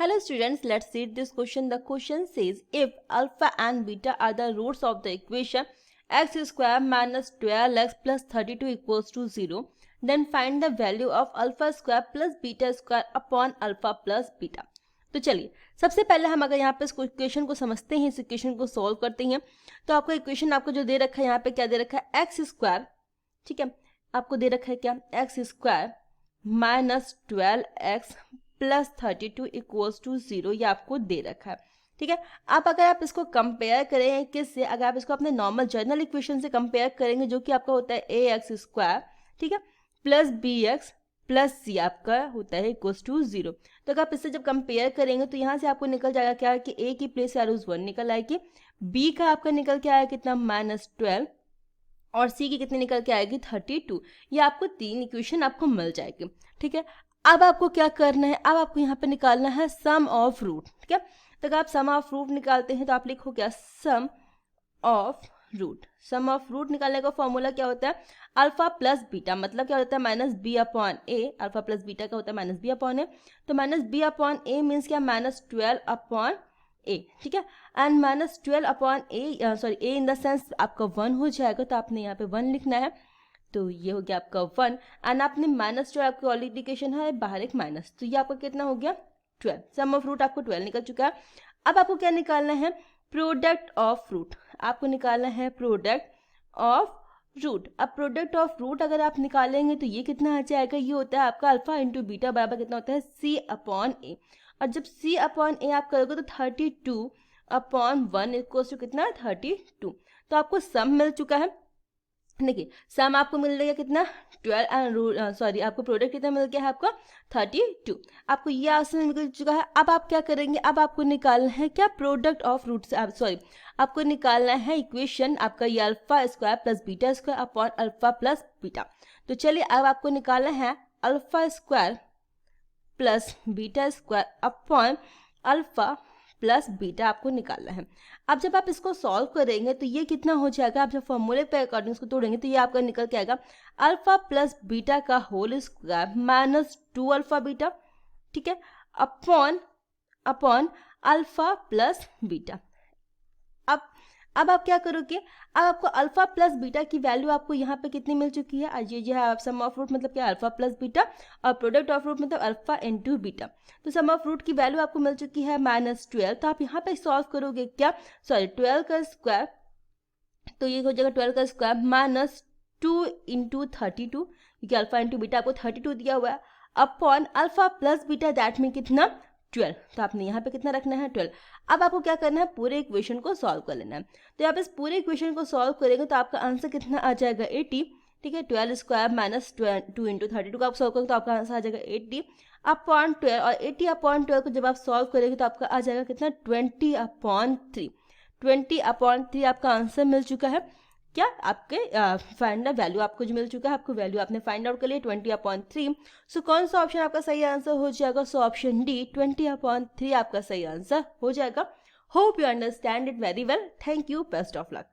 Hello students, let's read this question. The question says if alpha and beta are the roots of the equation x square minus 12x plus 32 equals to 0, then find the value of alpha square plus beta square upon alpha plus beta. तो चलिए सबसे पहले हम अगर यहाँ पे इस equation को समझते हैं, इस इक्वेशन को सॉल्व करते हैं, तो आपको इक्वेशन आपको जो दे रखा है यहाँ पे क्या दे रखा है एक्स स्क्वायर, ठीक है, आपको दे रखा है क्या x square minus 12x plus 32 equals to 0, ये आपको दे रखा है, ठीक है। अब अगर आप इसको कंपेयर करें किससे, अगर आप इसको अपने नॉर्मल जर्नल इक्वेशन से कंपेयर करेंगे जो कि आपका होता है ए एक्स स्क्वायर, ठीक है, प्लस बी एक्स प्लस सी आपका होता है इक्वल्स टू 0। तो अगर आप इससे जब कंपेयर करेंगे तो यहाँ से आपको निकल जाएगा क्या कि ए की प्लेस से रूट 1 निकल आएगी, बी का आपका निकल के आएगा कितना -12 और सी की कितनी निकल के आएगी 32। ये आपको तीन इक्वेशन आपको मिल जाएगी, ठीक है। अब आपको क्या करना है, अब आपको यहाँ पे निकालना है सम ऑफ रूट, ठीक है। तो अगर आप सम ऑफ रूट निकालते हैं तो आप लिखो क्या sum of root. Sum of root निकालने का फॉर्मूला क्या होता है अल्फा प्लस बीटा, मतलब क्या होता है माइनस बी अपॉन ए, अल्फा प्लस बीटा का होता है माइनस बी अपॉन ए, तो माइनस बी अपॉन ए मीन्स क्या -12 अपॉन ए, ठीक है। And -12 upon A, sorry A in the sense आपका 1 हो जाएगा, तो आपने यहाँ पे 1 लिखना है, तो ये हो गया आपका 1 एंड आपने माइनस जो आपकी ऑलरेडी इंडिकेशन है बाहर एक माइनस, तो ये आपका कितना हो गया 12। सम ऑफ रूट आपको 12 निकल चुका है। अब आपको क्या निकालना है प्रोडक्ट ऑफ रूट, आपको निकालना है प्रोडक्ट ऑफ रूट। अब प्रोडक्ट ऑफ रूट अगर आप निकालेंगे तो ये कितना आ जाएगा, ये होता है आपका अल्फा इंटू बीटा बराबर कितना होता है सी अपॉन ए, और जब सी अपॉन ए आप करोगे तो 32 अपॉन 1 इक्वल्स टू कितना 32। तो आपको सम मिल चुका है, देखिए सम आपको मिल गया कितना 12, सॉरी आपको प्रोडक्ट कितना मिल गया है आपका 32, आपको ये आंसर मिल चुका है। अब आप क्या करेंगे, अब आपको निकालना है क्या प्रोडक्ट ऑफ रूट से, सॉरी आपको निकालना है इक्वेशन आपका ये alpha square plus beta square upon alpha plus beta. तो चलिए अब आपको निकालना है alpha square plus beta square upon alpha plus beta आपको निकालना है। अब जब आप इसको सॉल्व करेंगे तो ये कितना हो जाएगा, आप जब फॉर्मूले पे अकॉर्डिंग इसको तोड़ेंगे तो ये आपका निकल के आएगा अल्फा प्लस बीटा का whole square minus 2 alpha beta, ठीक है, अपॉन अल्फा प्लस बीटा। अब आप क्या करोगे, अब आपको अल्फा प्लस बीटा की वैल्यू आपको यहाँ पे कितनी मिल चुकी है, आज ये जो है सम ऑफ रूट मतलब क्या अल्फा प्लस बीटा और प्रोडक्ट ऑफ रूट मतलब अल्फा इंटू बीटा। तो सम ऑफ रूट की वैल्यू आपको मिल चुकी है -12, तो आप यहाँ पे सॉल्व करोगे क्या, सॉरी 12 का स्क्वायर, तो ये हो जाएगा 12 का स्क्वायर -2 इंटू 32, क्योंकि अल्फा इंटू बीटा आपको 32 दिया हुआ है, upon alpha plus beta that में कितना 12, तो आपने यहाँ पे कितना रखना है 12। अब आपको क्या करना है पूरे इक्वेशन को सॉल्व कर लेना है। तो आप इस पूरे इक्वेशन को सॉल्व करेंगे तो आपका आंसर कितना आ जाएगा 80, ठीक है। 12 स्क्वायर माइनस 2 इंटू 32 का आप सॉल्व करेंगे तो आपका आंसर आ जाएगा 80 अपॉन 12, और 80 अपॉन 12 को जब आप सॉल्व करेंगे तो आपका आ जाएगा कितना 20 अपॉन 3। 20 अपॉन 3 आपका आंसर मिल चुका है, क्या आपके फाइंड द वैल्यू आपको जो मिल चुका है, आपको वैल्यू आपने फाइंड आउट कर लिया 20 अपॉन 3। सो कौन सा ऑप्शन आपका सही आंसर हो जाएगा, सो ऑप्शन डी 20 अपॉन 3 आपका सही आंसर हो जाएगा। Hope you understand it very well, thank you, best of luck.